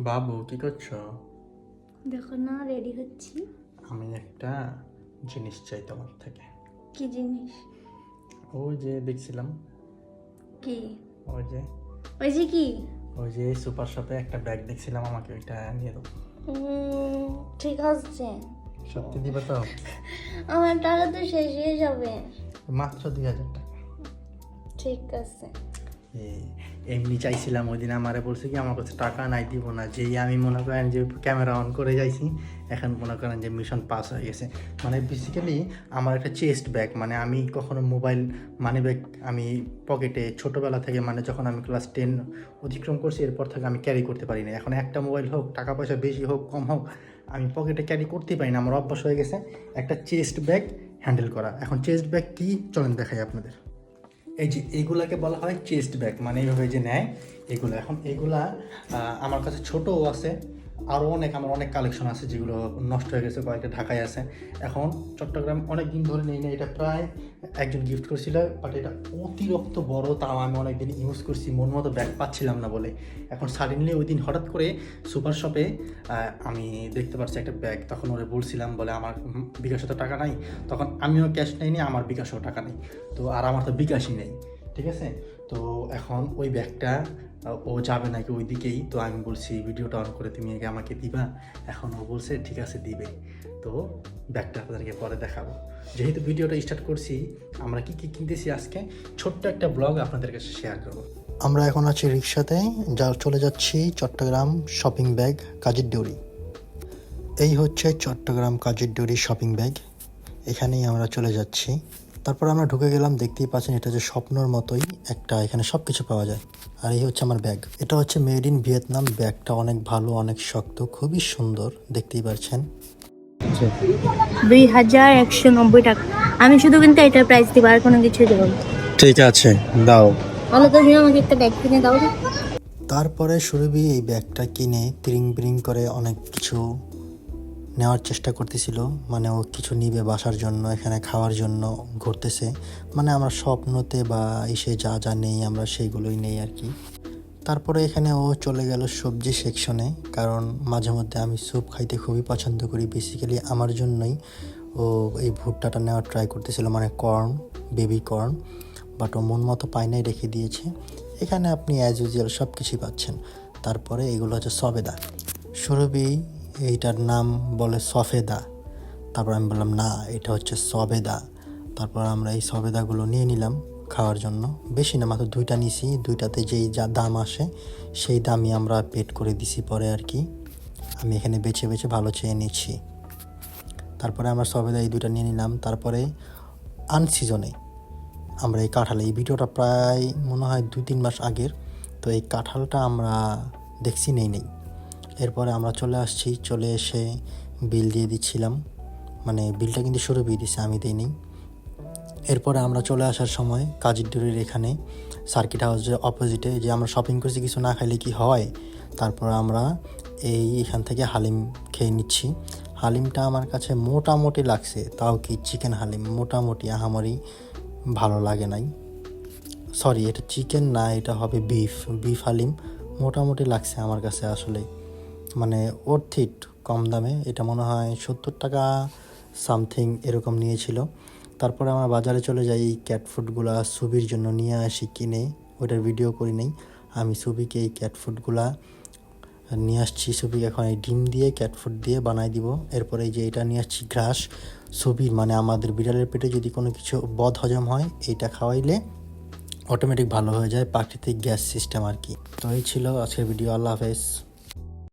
বাবু কি করছো? দেখো না, রেডি হচ্ছি। আমি একটা জিনিস চাই তোমার থেকে। কি জিনিস? ওই যে দেখছিলাম, কি? ওই যে ওই যে কি? ওই যে সুপার শপে একটা ব্যাগ দেখছিলাম, আমাকে ওইটা নিয়ে দাও। ঠিক আছে। সত্যি দিবে তো? আমার টাকা তো শেষ হয়ে যাবে। মাত্র 2,000 টাকা। ঠিক আছে। এমনি চাইছিলাম, ওই দিন আমারে বলছে কি আমার কাছে টাকা নাই, দিব না। যেই আমি মনে করেন যে ক্যামেরা অন করে যাইছি, এখন মনে করেন যে মিশন পাস হয়ে গেছে। মানে বেসিক্যালি আমার একটা চেস্ট ব্যাগ, মানে আমি কখনো মোবাইল মানি ব্যাগ আমি পকেটে ছোটোবেলা থেকে, মানে যখন আমি ক্লাস 10 অতিক্রম করছি এরপর থেকে আমি ক্যারি করতে পারি না। এখন একটা মোবাইল হোক, টাকা পয়সা বেশি হোক কম হোক, আমি পকেটে ক্যারি করতেই পারি না। আমার অভ্যাস হয়ে গেছে একটা চেস্ট ব্যাগ হ্যান্ডেল করা। এখন চেস্ট ব্যাগ কি, চলেন দেখাই আপনাদের। এই যে এইগুলাকে বলা হয় চেস্ট ব্যাগ, মানে এইভাবে যে নেয় এগুলো। এখন এগুলা আমার কাছে ছোটও আছে, আরও আমার অনেক কালেকশন আছে যেগুলো নষ্ট হয়ে গেছে, কয়েকটা ঢাকায় আছে। এখন চট্টগ্রাম অনেক দিন ধরে নেই না, এটা প্রায় একজন গিফট করছিল, বাট এটা অতিরিক্ত বড়, তাও আমি অনেক দিন ইউজ করছি, মন মতো ব্যাগ পাচ্ছিলাম না বলে। এখন সাডেনলি ওই দিন হঠাৎ করে সুপার শপে আমি দেখতে পাচ্ছি একটা ব্যাগ। তখন ওরা বলছিলাম, বলে আমার বিকাশে তো টাকা নাই, তখন আমিও ক্যাশ নেইনি, আমার বিকাশেও টাকা নেই, তো আর আমার তো বিকাশই নেই, ঠিক আছে। তো এখন ওই ব্যাগটা ও যাবে নাকি ওই দিকেই, তো আমি বলছি ভিডিওটা অন করে তুমি আগে আমাকে দিবা। এখন ও বলছে ঠিক আছে দিবে, তো ব্যাগটা আপনাদেরকে পরে দেখাবো। যেহেতু ভিডিওটা স্টার্ট করছি, আমরা কি কি কিনতেছি আজকে ছোট্ট একটা ব্লগ আপনাদের কাছে শেয়ার করবো। আমরা এখন আছি রিক্সাতে, চলে যাচ্ছি চট্টগ্রাম শপিং ব্যাগ কাজের ডোরি। এই হচ্ছে চট্টগ্রাম কাজের ডোরি শপিং ব্যাগ, এখানেই আমরা চলে যাচ্ছি। তারপর আমরা ঢুকে গেলাম, দেখতেই পাচ্ছেন এটা যে স্বপ্নর মতোই একটা, এখানে সব কিছু পাওয়া যায়। আর এই হচ্ছে আমার ব্যাগ, এটা হচ্ছে মেড ইন ভিয়েতনাম। ব্যাগটা অনেক ভালো, অনেক শক্ত, খুবই সুন্দর, দেখতেই পাচ্ছেন। 2190 টাকা। আমি শুধু কিন্তু এটার প্রাইস দিব, আর কোনো কিছু দেবো না। ঠিক আছে, দাও। বলো তো, তুমি আমাকে একটা ব্যাগ কিনে দাও। তারপরে সুরভি এই ব্যাগটা কিনে তিরিং বিরিং করে অনেক কিছু নেওয়ার চেষ্টা করতেছিল, মানে ও কিছু নিবে বাসার জন্য, এখানে খাওয়ার জন্য ঘুরতেছে। মানে আমরা স্বপ্নতে বা এসে যা যা নেই আমরা সেইগুলোই নেই আর কি। তারপরে এখানে ও চলে গেল সবজি সেকশনে, কারণ মাঝে মধ্যে আমি স্যুপ খাইতে খুবই পছন্দ করি। বেসিক্যালি আমার জন্যই ও এই ভুট্টাটা নেওয়ার ট্রাই করতেছিল, মানে কর্ন, বেবি কর্ন, বাট ও মন মতো পায় নাই, রেখে দিয়েছে। এখানে আপনি অ্যাজ ইউজুয়াল সব কিছুই পাচ্ছেন। তারপরে এগুলো হচ্ছে সবেদা। সুরভি এইটার নাম বলে সফেদা, তারপর আমি বললাম না এটা হচ্ছে সবেদা। তারপর আমরা এই সবেদাগুলো নিয়ে নিলাম খাওয়ার জন্য, বেশি না, মাত্র 2টা নিছি। 2টাতে যেই যা দাম আসে সেই দামই আমরা পেড করে দিছি পরে আর কি। আমি এখানে বেছে বেছে ভালো চেয়ে নিচ্ছি। তারপরে আমরা সবেদা এই 2টা নিয়ে নিলাম। তারপরে আনসিজনে আমরা এই কাঁঠাল, এই ভিডিওটা প্রায় মনে হয় 2-3 মাস আগের, তো এই কাঁঠালটা আমরা দেখছি নেই। এরপরে আমরা চলে আসছি, চলে এসে বিল দিয়ে দিচ্ছিলাম, মানে বিলটা কিন্তু সুরভি দিছে, আমি দিইনি। এরপরে আমরা চলে আসার সময় কাজের ডোরির এখানে সার্কিট হাউসের অপোজিটে, যে আমরা শপিং করছি কিছু না খাইলে কি হয়, তারপর আমরা এখান থেকে হালিম খেয়ে নিচ্ছি। হালিমটা আমার কাছে মোটামুটি লাগছে, তাও কি চিকেন হালিম, মোটামুটি আহামরি ভালো লাগে নাই। সরি, এটা চিকেন না, এটা হবে বিফ হালিম। মোটামুটি লাগছে আমার কাছে আসলে, মানে অর্থিট, কম দামে। এটা মনে হয় 70 টাকা সামথিং এরকম নিয়েছিল। তারপরে আমরা বাজারে চলে যাই, এই ক্যাট ফুডগুলা সুবির জন্য নিয়ে আসি কিনে, ওইটার ভিডিও করি নেই। আমি সুবিকে এই ক্যাট ফুডগুলা নিয়ে আসছি, সুবিকে এখন এই ডিম দিয়ে ক্যাট ফুড দিয়ে বানাই দিব। এরপরে এই যে এটা নিয়ে আসছি ঘাস সুবির, মানে আমাদের বিড়ালের পেটে যদি কোনো কিছু বদ হজম হয় এইটা খাওয়াইলে অটোমেটিক ভালো হয়ে যায়, প্রাকৃতিক গ্যাস সিস্টেম আর কি। তো এই ছিল আজকের ভিডিও, আল্লাহ হাফেজ।